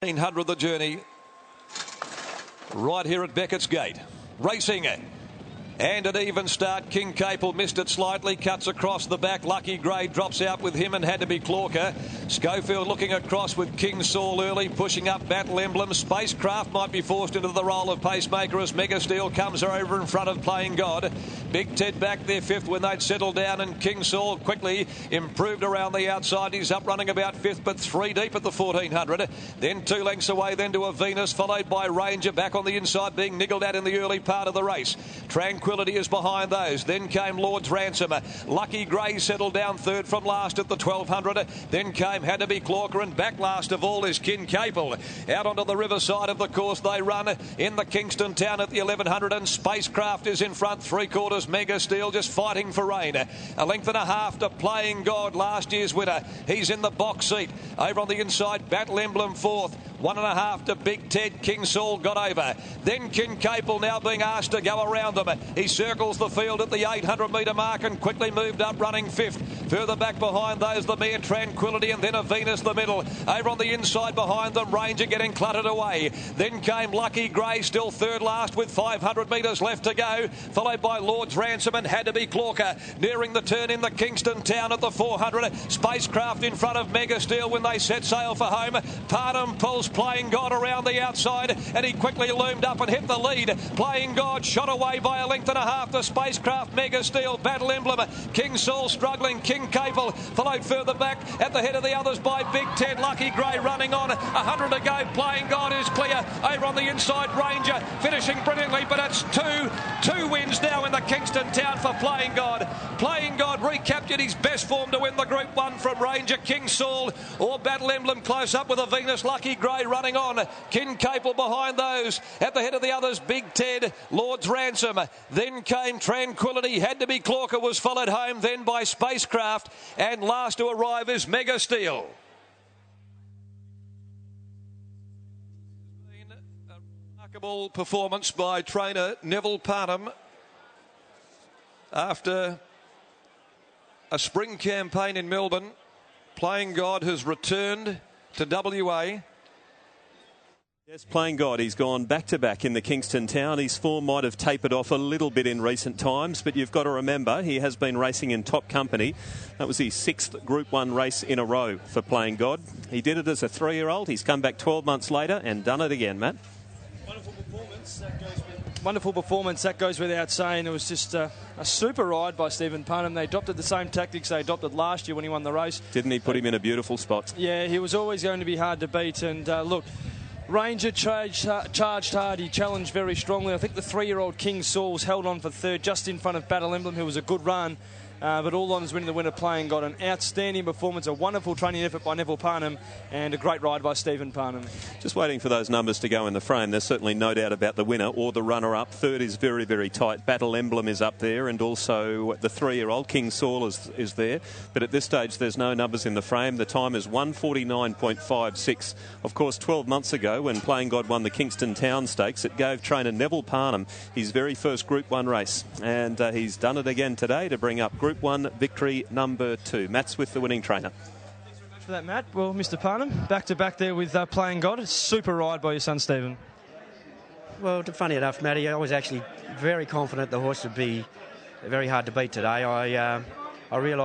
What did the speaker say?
1,500 the journey right here at Beckett's Gate. Racing it. And an even start. King Capel missed it slightly, cuts across the back. Lucky Grey drops out with him and had to be Clorker. Schofield looking across with King Saul early, pushing up Battle Emblem. Spacecraft might be forced into the role of pacemaker as Mega Steel comes over in front of Playing God. Big Ted back there fifth when they'd settled down, and King Saul quickly improved around the outside. He's up running about fifth, but 3 deep at the 1,400. Then 2 lengths away, then to a Venus, followed by Ranger back on the inside, being niggled at in the early part of the race. Tranquility is behind those. Then came Lord's Ransom. Lucky Grey settled down third from last at the 1,200. Then came Had to be Clorker, and back last of all is King Capel. Out onto the riverside of the course they run in the Kingston town at the 1,100, and Spacecraft is in front. 3/4 Mega Steel just fighting for rain. A length and a half to Playing God, last year's winner. He's in the box seat. Over on the inside, Battle Emblem fourth. 1.5 to Big Ted. King Saul got over. Then King Capel now being asked to go around them. He circles the field at the 800 metre mark and quickly moved up running fifth. Further back behind those, the mare Tranquility, and then a Venus the middle. Over on the inside behind them, Ranger getting cluttered away. Then came Lucky Grey, still third last with 500 metres left to go, followed by Lord's Ransom and Had to be Clorker. Nearing the turn in the Kingston town at the 400. Spacecraft in front of Mega Steel when they set sail for home. Parnham pulls Playing God around the outside, and he quickly loomed up and hit the lead. Playing God shot away by a length and a half to Spacecraft, Mega Steel, Battle Emblem. King Saul struggling. King Capel followed further back at the head of the others by Big Ted. Lucky Grey running on. 100 to go. Playing God is clear. Over on the inside, Ranger finishing brilliantly, but it's two wins now in the Kingston town for Playing God. Playing God recaptured his best form to win the Group 1 from Ranger, King Saul or Battle Emblem close up with a Venus. Lucky Grey running on. King Capel behind those. At the head of the others, Big Ted, Lord's Ransom. Then came Tranquility. Had to be Clorker, was followed home then by Spacecraft. And last to arrive is Mega Steel. A remarkable performance by trainer Neville Parnham after a spring campaign in Melbourne. Playing God has returned to WA. Yes, Playing God, he's gone back-to-back in the Kingston town. His form might have tapered off a little bit in recent times, but you've got to remember he has been racing in top company. That was his 6th Group 1 race in a row for Playing God. He did it as a 3-year-old. He's come back 12 months later and done it again, Matt. Wonderful performance, that goes without saying. It was just a super ride by Steven Parnham. They adopted the same tactics they adopted last year when he won the race. Didn't he put him in a beautiful spot? Yeah, he was always going to be hard to beat. And look, Ranger charged hard. He challenged very strongly. I think the 3-year-old King Saul's held on for third just in front of Battle Emblem, who was a good run. But all on is winning the winner. Playing God, an outstanding performance, a wonderful training effort by Neville Parnham, and a great ride by Steven Parnham. Just waiting for those numbers to go in the frame. There's certainly no doubt about the winner or the runner-up. Third is very, very tight. Battle Emblem is up there, and also the 3-year-old King Saul is there. But at this stage, there's no numbers in the frame. The time is 1:49.56. Of course, 12 months ago, when Playing God won the Kingston Town Stakes, it gave trainer Neville Parnham his very first Group 1 race. And he's done it again today to bring up Group 1 victory number 2. Matt's with the winning trainer. Thanks very much for that, Matt. Well, Mr. Parnham, back-to-back there with Playing God. A super ride by your son, Steven. Well, funny enough, Matty, I was actually very confident the horse would be very hard to beat today. I realised